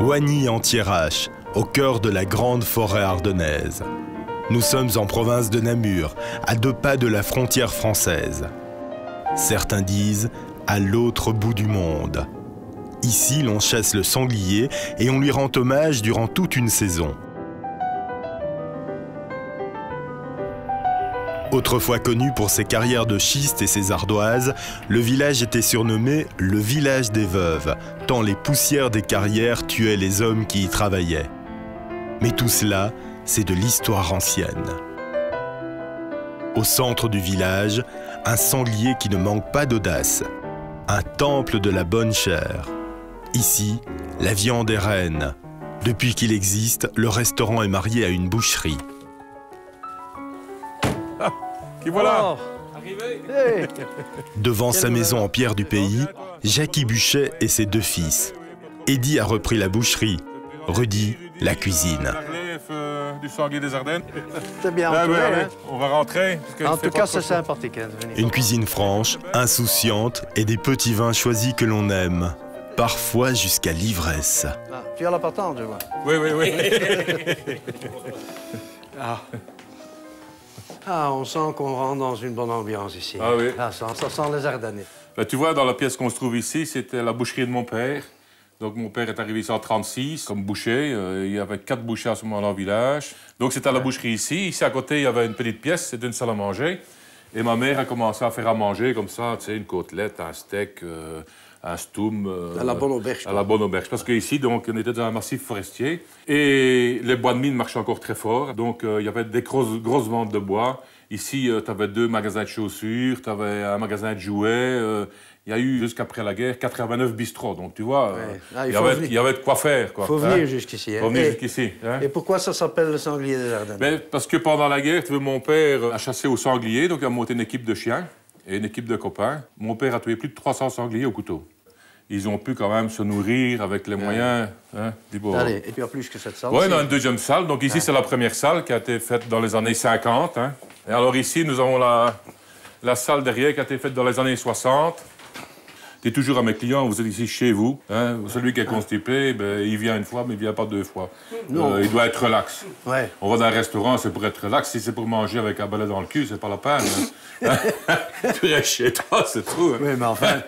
Oigny en Thiérache, au cœur de la grande forêt ardennaise. Nous sommes en province de Namur, à 2 pas de la frontière française. Certains disent à l'autre bout du monde. Ici, l'on chasse le sanglier et on lui rend hommage durant toute une saison. Autrefois connu pour ses carrières de schiste et ses ardoises, le village était surnommé le village des veuves, tant les poussières des carrières tuaient les hommes qui y travaillaient. Mais tout cela, c'est de l'histoire ancienne. Au centre du village, un sanglier qui ne manque pas d'audace, un temple de la bonne chair. Ici, la viande est reine. Depuis qu'il existe, le restaurant est marié à une boucherie. Qui voilà. Hey. Devant sa maison en pierre du pays, Jackie Buchet et ses 2 fils. Eddy a repris la boucherie, Rudy la cuisine. Du sanglier des Ardennes. C'est bien entouré, hein? On va rentrer. En tout cas, c'est sympathique. Hein, une cuisine franche, insouciante et des petits vins choisis que l'on aime. Parfois jusqu'à l'ivresse. Ah, tu as la patente, je vois. Oui, oui, oui. On sent qu'on rentre dans une bonne ambiance ici. Ah oui. Ça sent les Ardennes. Ben, tu vois, dans la pièce qu'on se trouve ici, c'était la boucherie de mon père. Donc, mon père est arrivé ici en 1936 comme boucher. Il y avait 4 bouchers à ce moment-là au village. Donc, c'était la boucherie ici. Ici, à côté, il y avait une petite pièce, c'était une salle à manger. Et ma mère a commencé à faire à manger comme ça, tu sais, une côtelette, un steak, un stoum. À la bonne auberge. À la bonne auberge. Parce qu'ici, donc, on était dans un massif forestier. Et les bois de mine marchaient encore très fort. Donc, il y avait des grosses ventes de bois. Ici, tu avais 2 magasins de chaussures, tu avais un magasin de jouets. Il y a eu, jusqu'après la guerre, 89 bistrots. Donc, tu vois, il y avait de quoi faire. Il faut venir jusqu'ici. Hein? Faut venir jusqu'ici. Hein? Et pourquoi ça s'appelle le sanglier des Ardennes? Ben, parce que pendant la guerre, tu vois, mon père a chassé au sanglier. Donc, il a monté une équipe de chiens et une équipe de copains. Mon père a tué plus de 300 sangliers au couteau. Ils ont pu quand même se nourrir avec les moyens. Hein, allez, et puis en plus que cette salle. Oui, on a une deuxième salle. Donc ici, c'est la première salle qui a été faite dans les années 50. Hein. Et alors ici, nous avons la salle derrière qui a été faite dans les années 60. Je dis toujours à mes clients, vous êtes ici chez vous. Hein. Celui qui est constipé, ben, il vient une fois, mais il ne vient pas 2 fois. Il doit être relax. Ouais. On va dans un restaurant, c'est pour être relax. Si c'est pour manger avec un balai dans le cul, c'est pas la peine. Hein. Tu restes chez toi, c'est tout. Hein. Oui, mais enfin,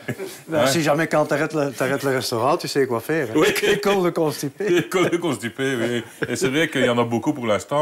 si jamais quand t'arrêtes le restaurant, tu sais quoi faire. Hein. Oui. École de constipé. École de constipé, oui. Et c'est vrai qu'il y en a beaucoup pour l'instant.